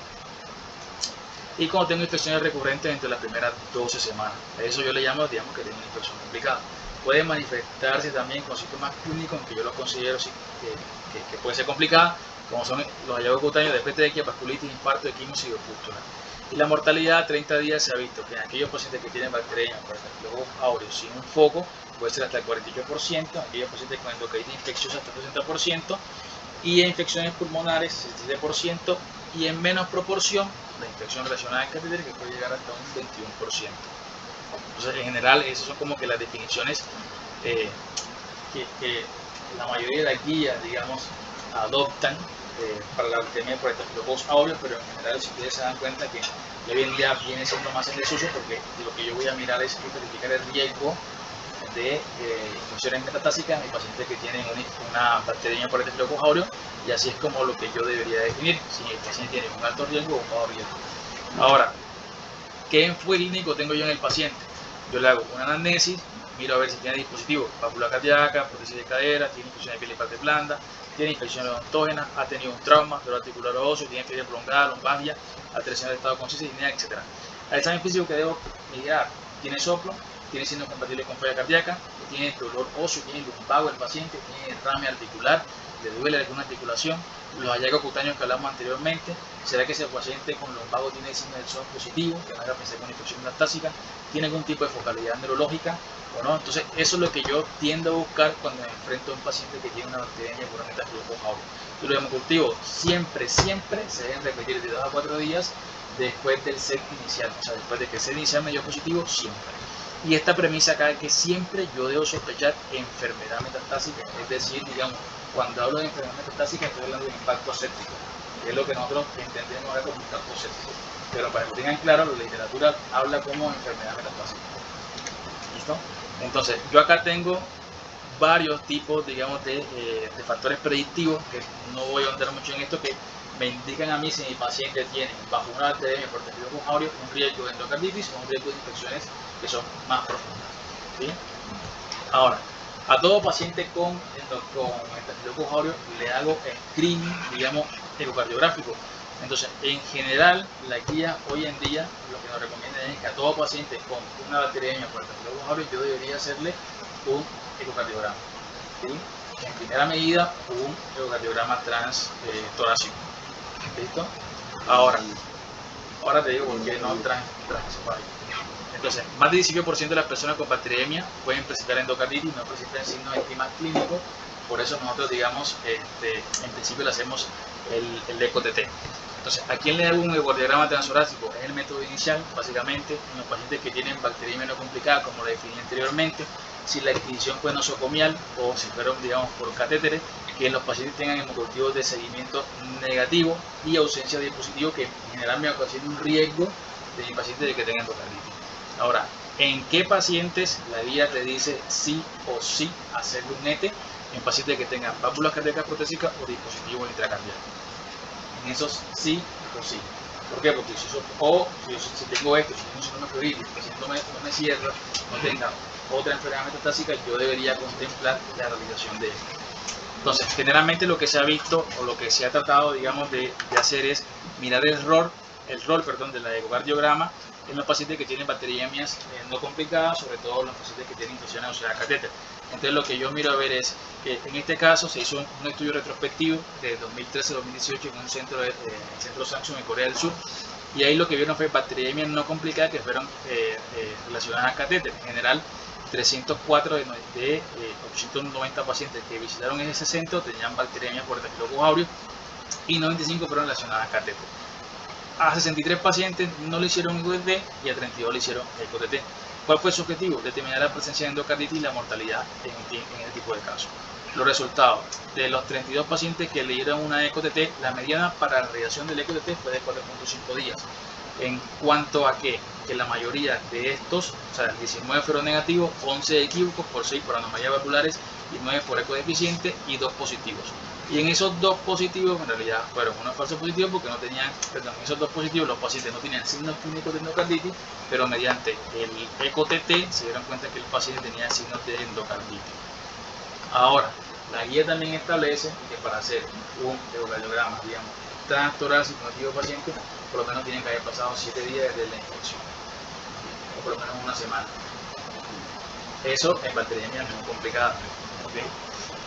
Speaker 1: y cuando tengo infecciones recurrentes entre las primeras 12 semanas. A eso yo le llamo, digamos, que tengo una infección complicada. Puede manifestarse también con síntomas clínicos, aunque yo los considero que puede ser complicada, como son los hallazgos cutáneos de petequia, vasculitis, infarto, equimosis y pústula. Y la mortalidad a 30 días se ha visto que en aquellos pacientes que tienen bacterias, por ejemplo, aureus sin un foco, puede ser hasta el 48%, aquellos pacientes con endocarditis infecciosa hasta el 60%, y en infecciones pulmonares 67%, y en menos proporción la infección relacionada al catéter, que puede llegar hasta un 21%. Entonces, en general, esas son como que las definiciones que la mayoría de las guías, digamos, adoptan para la bacteriemia por Staphylococcus aureus, pero en general, si ustedes se dan cuenta que hoy en día viene siendo más en desuso, porque lo que yo voy a mirar es verificar el riesgo de infecciones metastásicas en pacientes que tienen una bacteriemia por Staphylococcus aureus, y así es como lo que yo debería definir si el paciente tiene un alto riesgo o un bajo riesgo. Ahora, ¿qué enfoque clínico tengo yo en el paciente? Yo le hago una anamnesis, miro a ver si tiene dispositivos, válvula cardíaca, prótesis de cadera, tiene infección de piel y parte blanda, tiene infecciones odontógenas, ha tenido un trauma, dolor articular o óseo, tiene fiebre prolongada, lumbalgia, alteración del estado de conciencia, disnea, etc. Al examen físico que debo mirar, tiene soplo, tiene signos compatibles con falla cardíaca, tiene dolor óseo, tiene lumbago el paciente, tiene derrame articular, le duele alguna articulación, los hallazgos cutáneos que hablamos anteriormente, será que ese paciente con lumbago tiene signos de SOS positivo, que me haga pensar con una infección metastásica, tiene algún tipo de focalidad neurológica o no. Entonces eso es lo que yo tiendo a buscar cuando me enfrento a un paciente que tiene una bacteriemia por Staphylococcus aureus. Y los hemocultivos siempre se deben repetir de 2 a 4 días después del set inicial, o sea, después de que el set inicial me dio positivo, siempre. Y esta premisa acá es que siempre yo debo sospechar enfermedad metastásica, es decir, digamos, cuando hablo de enfermedad metastásica estoy hablando de impacto séptico, que es lo que nosotros entendemos ahora como impacto séptico. Pero para que tengan claro, la literatura habla como enfermedad metastásica. ¿Listo? Entonces, yo acá tengo varios tipos, digamos, de factores predictivos, que no voy a ahondar mucho en esto, que me indican a mí si mi paciente tiene bajo una bacteriemia por Staphylococcus aureus un riesgo de endocarditis o un riesgo de infecciones que son más profundas. ¿Sí? Ahora, a todo paciente con Staphylococcus aureus le hago screening, digamos, ecocardiográfico. Entonces, en general, la guía hoy en día lo que nos recomienda es que a todo paciente con una bacteriemia por Staphylococcus aureus yo debería hacerle un ecocardiograma. ¿Sí? En primera medida, un ecocardiograma torácico. ¿Listo? Ahora te digo por qué no transesofágico. Entonces, más del 19% de las personas con bacteriemia pueden presentar endocarditis, no presentan signos de estigma clínico. Por eso nosotros, digamos, en principio le hacemos el ECO-TT. Entonces, ¿a quién le hago un ecocardiograma transorácico? Es el método inicial, básicamente, en los pacientes que tienen bacteriemia no complicada, como lo definí anteriormente, si la adquisición fue nosocomial o si fueron, digamos, por catéteres, que los pacientes tengan hemocultivos de seguimiento negativo y ausencia de dispositivos que en general me ocasiona un riesgo de mi paciente de que tenga endocarditis. Ahora, ¿en qué pacientes la guía te dice sí o sí hacerle un ETE? En pacientes que tengan válvulas cardíacas protésicas o dispositivos intracardíacos. En esos sí o sí. ¿Por qué? Porque si tengo esto, si tengo un síndrome floritis, el paciente no me cierra, no tenga otra enfermedad metastásica, yo debería contemplar la realización de esto. Entonces, generalmente lo que se ha visto o lo que se ha tratado, digamos, de hacer es mirar el rol de la ecocardiograma en los pacientes que tienen bacteriemias no complicadas, sobre todo los pacientes que tienen infecciones oseas catéter. Entonces, lo que yo miro a ver es que en este caso se hizo un estudio retrospectivo de 2013-2018 en un centro, el centro Samsung en Corea del Sur, y ahí lo que vieron fue bacteriemias no complicadas que fueron relacionadas a catéter. En general, 304 de 890 pacientes que visitaron ese centro tenían bacteriemia por Staphylococcus aureus y 95 fueron relacionadas a catéter. A 63 pacientes no le hicieron ECO-TT y a 32 le hicieron ECO-TT. ¿Cuál fue su objetivo? Determinar la presencia de endocarditis y la mortalidad en este tipo de casos. Los resultados: de los 32 pacientes que le dieron una ECO-TT, la mediana para la realización del ECO-TT fue de 4.5 días. En cuanto a que la mayoría de estos, o sea, 19 fueron negativos, 11 equívocos por 6 por anomalías valvulares y 9 por eco deficiente y 2 positivos. Y en esos 2 positivos, en realidad fueron unos falsos positivos porque no tenían, perdón, en esos 2 positivos los pacientes no tenían signos clínicos de endocarditis, pero mediante el ECO-TT se dieron cuenta que el paciente tenía signos de endocarditis. Ahora, la guía también establece que para hacer un ecocardiograma, digamos, transtorácico en un paciente, por lo menos tienen que haber pasado 7 días desde la infección, o por lo menos una semana. Eso en bacteriemia no complicada. ¿Okay?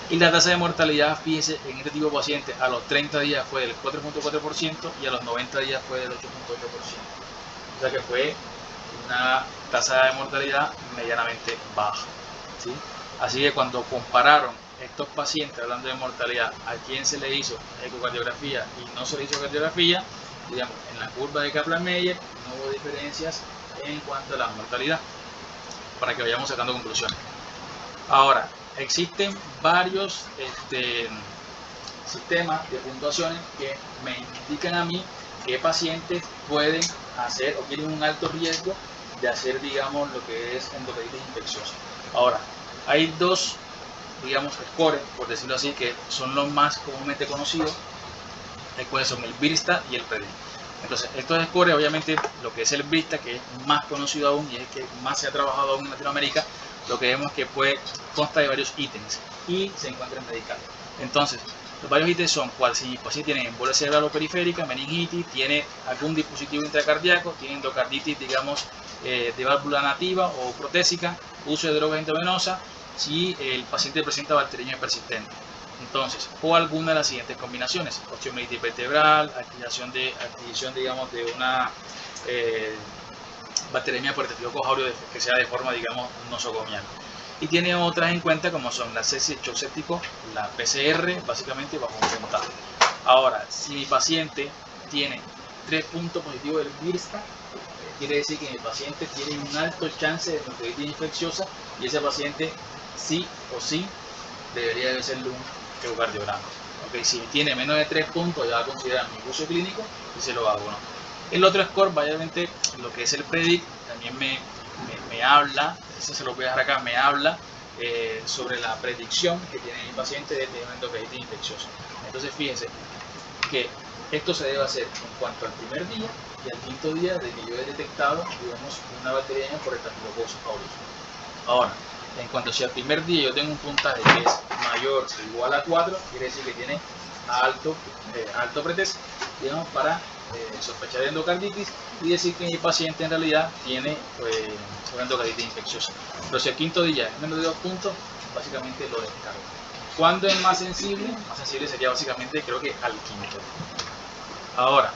Speaker 1: Y la tasa de mortalidad, fíjense, en este tipo de pacientes a los 30 días fue del 4.4% y a los 90 días fue del 8.8%. O sea que fue una tasa de mortalidad medianamente baja. ¿Sí? Así que cuando compararon estos pacientes, hablando de mortalidad, a quien se le hizo ecocardiografía y no se le hizo cardiografía, digamos, en la curva de Kaplan-Meier no hubo diferencias en cuanto a la mortalidad, para que vayamos sacando conclusiones. Ahora, existen varios sistemas de puntuaciones que me indican a mí qué pacientes pueden hacer o tienen un alto riesgo de hacer, digamos, lo que es endocarditis infecciosa. Ahora, hay dos, digamos, scores, por decirlo así, que son los más comúnmente conocidos, cuáles son el BIRSTA y el PREDICT. Entonces, estos scores, obviamente, lo que es el BIRSTA, que es más conocido aún y es que más se ha trabajado aún en Latinoamérica, lo que vemos que consta de varios ítems y se encuentra en medical. Entonces, los varios ítems son cuál, si el paciente tiene embolia cerebral o periférica, meningitis, tiene algún dispositivo intracardíaco, tiene endocarditis, digamos, de válvula nativa o protésica, uso de drogas intravenosas, si el paciente presenta bacteriemia persistente. Entonces, o alguna de las siguientes combinaciones: osteomielitis vertebral, adquisición digamos, de una bacteriemia por Staphylococcus aureus que sea de forma, digamos, nosocomial. Y tiene otras en cuenta como son la sepsis, shock séptico, la PCR, básicamente bajo un puntaje. Ahora, si mi paciente tiene 3 puntos positivos del BIRSTA, quiere decir que mi paciente tiene un alto chance de endocarditis infecciosa y ese paciente sí o sí debería de hacerle un ecocardiograma. Okay, si tiene menos de 3 puntos, ya va a considerar mi uso clínico y se lo hago, ¿no? El otro score, obviamente, lo que es el PREDICT, también me habla, ese se lo voy a dejar acá, me habla sobre la predicción que tiene mi paciente de tener una endocarditis infecciosa. Entonces, fíjense que esto se debe hacer en cuanto al primer día y al quinto día de que yo he detectado, digamos, una bacteriemia por Staphylococcus aureus. Ahora, en cuanto si al primer día yo tengo un puntaje que es mayor o igual a 4, quiere decir que tiene alto pretest, digamos, para sospechar de endocarditis y decir que mi paciente en realidad tiene una endocarditis infecciosa. Pero si el quinto día es menos de 2 puntos, básicamente lo descargo. ¿Cuándo es más sensible? Más sensible sería básicamente, creo que al quinto. Ahora,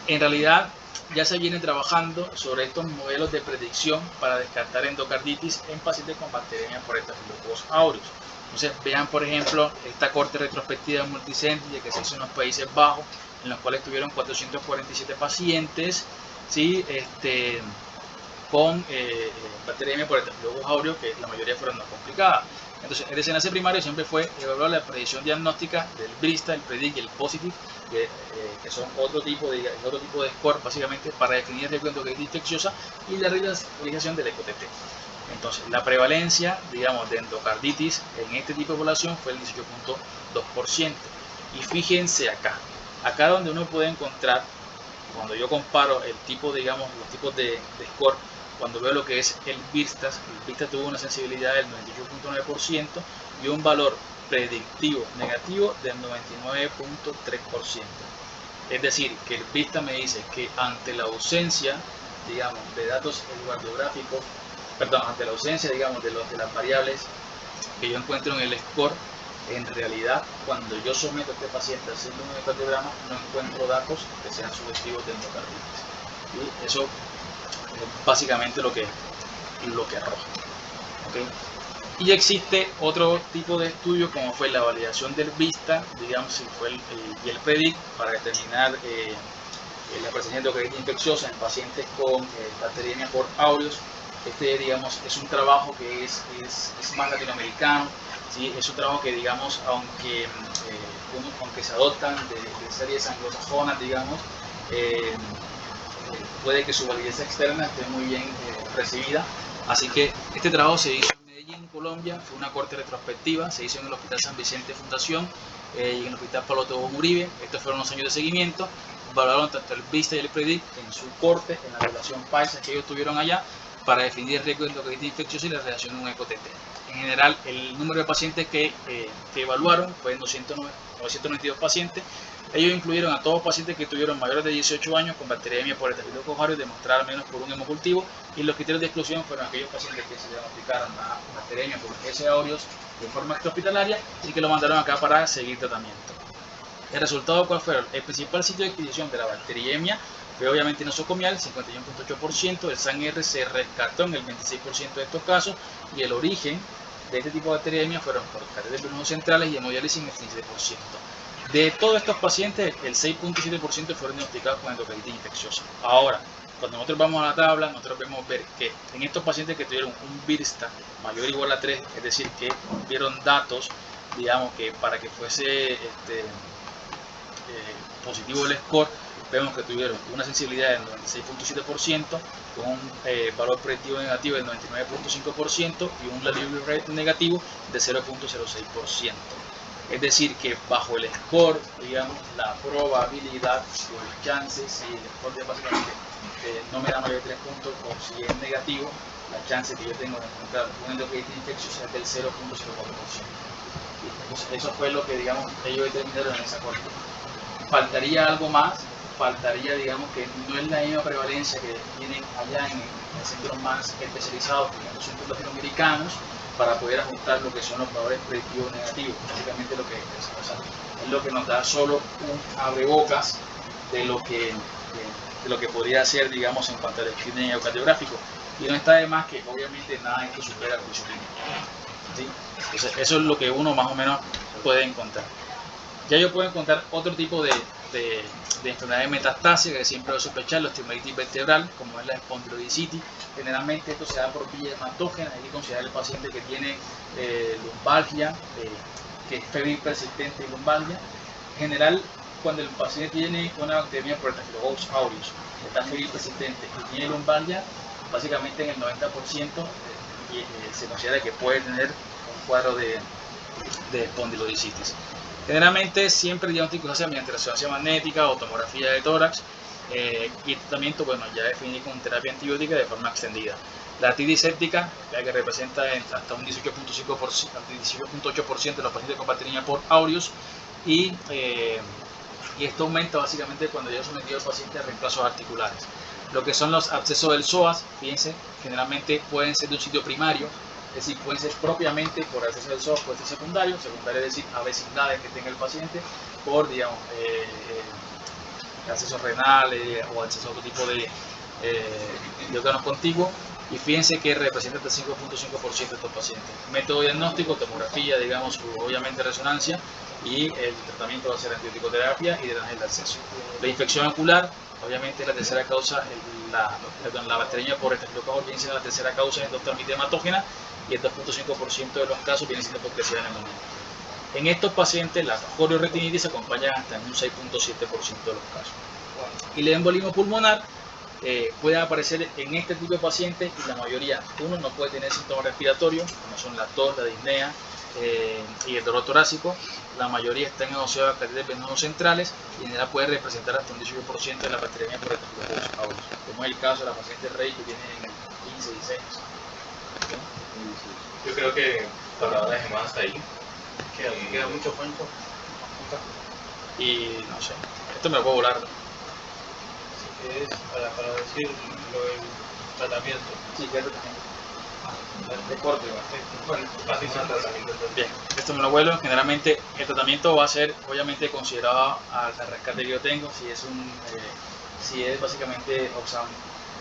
Speaker 1: en realidad ya se viene trabajando sobre estos modelos de predicción para descartar endocarditis en pacientes con bacteriemia por Staphylococcus aureus. Entonces vean, por ejemplo, esta corte retrospectiva multicéntrica que se hizo en los Países Bajos, en los cuales tuvieron 447 pacientes, ¿sí? Con bacteriemia por Staphylococcus aureus, que la mayoría fueron no complicadas. Entonces, el desenlace primario siempre fue evaluar la predicción diagnóstica del BRISTA, el PREDICT y el POSITIVE, que son otro tipo de score, básicamente, para definir el riesgo de endocardititis infecciosa y la realización del ECO-TT. Entonces, la prevalencia, digamos, de endocarditis en este tipo de población fue el 18.2%. Y fíjense acá donde uno puede encontrar, cuando yo comparo el tipo, digamos, los tipos de score, cuando veo lo que es el BIRSTAS tuvo una sensibilidad del 98.9% y un valor predictivo negativo del 99.3%. Es decir, que el BIRSTAS me dice que ante la ausencia, digamos, de datos radiográficos, ante la ausencia, digamos, de las variables que yo encuentro en el score, en realidad, cuando yo someto a este paciente a hacerle un ecocardiograma, no encuentro datos que sean sugestivos de endocarditis. Y eso es básicamente lo que arroja. ¿Okay? Y existe otro tipo de estudio, como fue la validación del VISTA, digamos, si fue y el PREDICT, para determinar la presencia de endocarditis infecciosa en pacientes con bacteriemia por aureus. Digamos, es un trabajo que es más latinoamericano, ¿sí? Es un trabajo que, digamos, aunque se adoptan de series anglosajonas, digamos, puede que su validez externa esté muy bien recibida. Así que este trabajo se hizo en Medellín, Colombia, fue una corte retrospectiva, se hizo en el Hospital San Vicente Fundación y en el Hospital Pablo Tobón Uribe. Estos fueron los años de seguimiento. Valoraron tanto el VISTA y el PREDICT en su corte, en la relación paisa que ellos tuvieron allá, para definir el riesgo de endocarditis infecciosa y la realización de un ECO-TT. En general, el número de pacientes que evaluaron fue en 992 pacientes. Ellos incluyeron a todos los pacientes que tuvieron mayores de 18 años con bacteriemia por Staphylococcus aureus demostrar al menos por un hemocultivo, y los criterios de exclusión fueron aquellos pacientes que se diagnosticaron a bacteriemia por S. aureus de forma extrahospitalaria y que lo mandaron acá para seguir tratamiento. ¿El resultado cuál fue? El principal sitio de adquisición de la bacteriemia fue obviamente nosocomial, 51.8%, el SAN-R se rescató en el 26% de estos casos, y el origen de este tipo de bacteriemia fueron por catéteres venosos centrales y hemodiálisis en el 15%. De todos estos pacientes, el 6.7% fueron diagnosticados con endocarditis infecciosa. Ahora, cuando nosotros vamos a la tabla, nosotros vemos ver que en estos pacientes que tuvieron un BIRSTA mayor o igual a 3, es decir, que dieron datos, digamos, que para que fuese positivo el score, vemos que tuvieron una sensibilidad del 96.7%, con un valor predictivo negativo del 99.5% y un delivery rate negativo de 0.06%. Es decir, que bajo el score, digamos, la probabilidad o el chance, si el score de básicamente no me da mayor de 3 puntos, o si es negativo, la chance que yo tengo de encontrar un endocarditis infecciosa es del 0.04%. Entonces, eso fue lo que, digamos, ellos determinaron en esa corte. Faltaría algo más, faltaría, digamos, que no es la misma prevalencia que tienen allá en centros más especializados, que en los centros latinoamericanos, para poder ajustar lo que son los valores predictivos negativos. Básicamente lo que es lo que nos da solo un abrebocas de lo que podría ser, digamos, en cuanto al screening ecocardiográfico. Y no está de más que obviamente nada de esto supera el juicio clínico, ¿sí? Entonces, eso es lo que uno más o menos puede encontrar. Ya yo puedo encontrar otro tipo de enfermedades metastásica que siempre voy a sospechar, la osteomelitis vertebral, como es la espondilodicitis. Generalmente esto se da por vía hematógena. Hay que considerar el paciente que tiene lumbalgia, que es febril persistente y lumbalgia. En general, cuando el paciente tiene una bacteria por Staphylococcus aureus, que está febril persistente y tiene lumbalgia, básicamente en el 90% se considera que puede tener un cuadro de espondilodicitis. Generalmente siempre el diagnóstico se hace mediante resonancia magnética o tomografía de tórax, y el tratamiento, bueno, ya definir con terapia antibiótica de forma extendida. La artritis séptica, la que representa hasta un 18.8% de los pacientes con bacteriemia por aureus, y esto aumenta básicamente cuando ya sometido al paciente a reemplazos articulares. Lo que son los abscesos del psoas, fíjense, generalmente pueden ser de un sitio primario, es decir, pueden ser propiamente por acceso del psoas, puede ser secundario, es decir, a vecindades que tenga el paciente, por, digamos, accesos renales o acceso a otro tipo de órganos contiguos, y fíjense que representa hasta 5.5% de estos pacientes. Método diagnóstico, tomografía, digamos, obviamente resonancia, y el tratamiento va a ser antibiótico terapia y drenaje de acceso. La infección ocular, obviamente la tercera causa, la bacteriemia por Staphylococcus viene siendo la tercera causa de endotérmica hematógena, y el 2.5% de los casos viene siendo por creciente neumonía. En estos pacientes la corioretinitis se acompaña hasta en un 6.7% de los casos. Y el embolismo pulmonar puede aparecer en este tipo de pacientes, y la mayoría, uno, no puede tener síntomas respiratorios, como son la tos, la disnea y el dolor torácico. La mayoría están asociados a catéteres venosos centrales, y en general puede representar hasta un 18% de la bacteriemia por Staphylococcus aureus, como es el caso de la paciente Rey, que tiene en el 15, 16 años.
Speaker 2: Yo creo que para la dejemos hasta ahí.
Speaker 3: Queda mucho cuento.
Speaker 1: Y no sé, esto me lo puedo volar.
Speaker 3: Así que es para decir lo del tratamiento.
Speaker 1: Sí, que es de corte.
Speaker 2: Bueno, así son tratamientos.
Speaker 1: Bien, esto me lo vuelo. Generalmente el tratamiento va a ser obviamente considerado al rescate que yo tengo, si es básicamente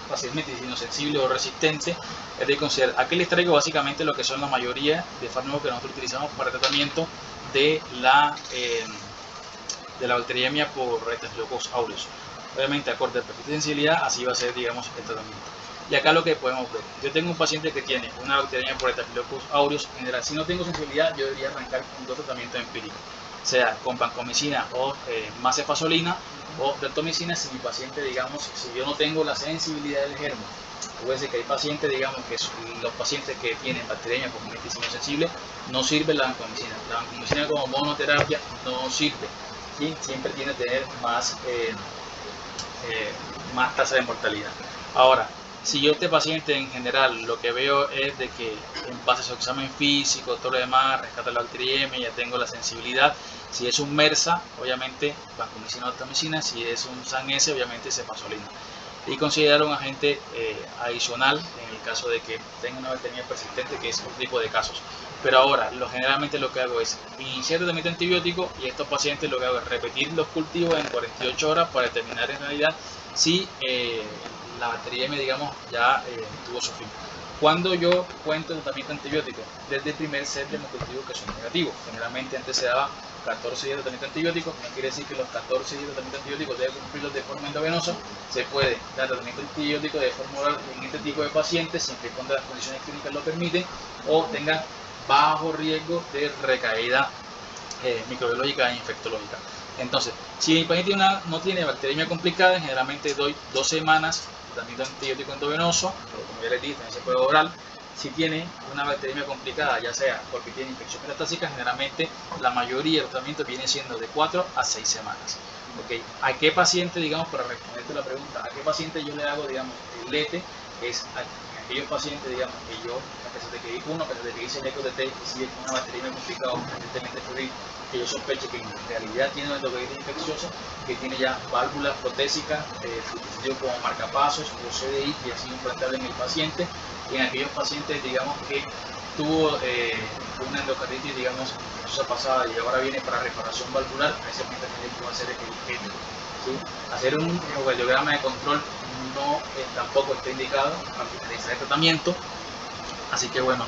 Speaker 1: fácilmente sensible o resistente. Es de considerar. Aquí les traigo básicamente lo que son la mayoría de fármacos que nosotros utilizamos para el tratamiento de la bacteriemia por Staphylococcus aureus. Obviamente acorde a perfil de sensibilidad, así va a ser, digamos, el tratamiento. Y acá lo que podemos ver, yo tengo un paciente que tiene una bacteriemia por Staphylococcus aureus. En general, si no tengo sensibilidad, yo debería arrancar con dos tratamientos empíricos, sea con vancomicina o macefasolina, o deltomicina si mi paciente, digamos, si yo no tengo la sensibilidad del germen. Puede ser que hay pacientes, digamos, que los pacientes que tienen bacteriemia por metismo sensible, no sirve la vancomicina. La vancomicina como monoterapia no sirve, ¿sí? Siempre tiene que tener más tasa de mortalidad. Ahora, si yo este paciente en general lo que veo es de que en base a su examen físico, todo lo demás, rescata la bacteriemia, ya tengo la sensibilidad. Si es un MERSA, obviamente vancomicina o deltomicina. Si es un SAN-S, obviamente cefasolina. Y considerar un agente adicional en el caso de que tenga una bacteriemia persistente, que es un tipo de casos. Pero ahora, generalmente lo que hago es iniciar tratamiento antibiótico, y estos pacientes lo que hago es repetir los cultivos en 48 horas para determinar en realidad si la bacteriemia, digamos, ya tuvo su fin. Cuando yo cuento el tratamiento antibiótico, desde el primer set de monocultivos que son negativos, generalmente antes se daba 14 días de tratamiento antibiótico, no quiere decir que los 14 días de tratamiento antibiótico deben cumplirlos de forma endovenosa. Se puede dar tratamiento antibiótico de forma oral en este tipo de pacientes, siempre y cuando las condiciones clínicas lo permiten, o tengan bajo riesgo de recaída microbiológica e infectológica. Entonces, si mi paciente no tiene bacteriemia complicada, generalmente doy 2 semanas de tratamiento antibiótico endovenoso, pero como ya les dije, también se puede oral. Si tiene una bacteriemia complicada, ya sea porque tiene infección metastásica, generalmente la mayoría de los tratamientos viene siendo de 4 a 6 semanas. ¿Okay? ¿A qué paciente, digamos, para responderte la pregunta, a qué paciente yo le hago, digamos, el lete? Es a aquellos pacientes, digamos, que yo, a pesar de que hice el eco de T y sigue con una bacteriemia complicada o recientemente febril, que yo sospeche que en realidad tiene una endocardititis infecciosa, que tiene ya válvulas protésicas, como marcapasos o CDI, que ha sido implantable en el paciente. Y en aquellos pacientes, digamos, que tuvo una endocarditis, digamos, infecciosa pasada y ahora viene para reparación valvular, a ese paciente también puede hacer el ¿sí? Hacer un ecocardiograma de control no tampoco está indicado para finalizar el tratamiento. Así que bueno,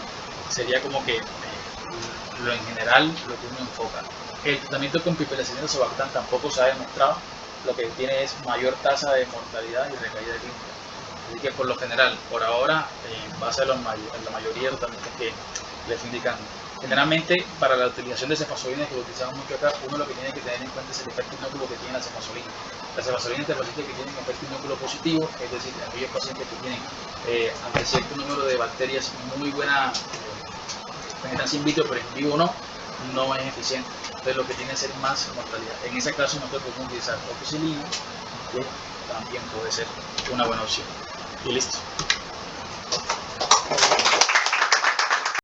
Speaker 1: sería como que en general lo que uno enfoca. El tratamiento con piperacillina sulfatan tampoco se ha demostrado, lo que tiene es mayor tasa de mortalidad y recaída clínica. Así que por lo general, por ahora, en base a la mayoría de los tratamientos que les estoy indicando, generalmente para la utilización de cefasolina, que lo utilizamos mucho acá, uno lo que tiene que tener en cuenta es el efecto inóculo que tiene la cefasolina. La cefasolina es de pacientes que tienen efecto inóculo positivo, es decir, aquellos pacientes que tienen ante cierto número de bacterias muy buena penetrancia in vitro, pero en vivo no es eficiente. Entonces lo que tiene es ser más mortalidad. En ese caso nosotros podemos utilizar oxicilina, que también puede ser una buena opción. Y listo.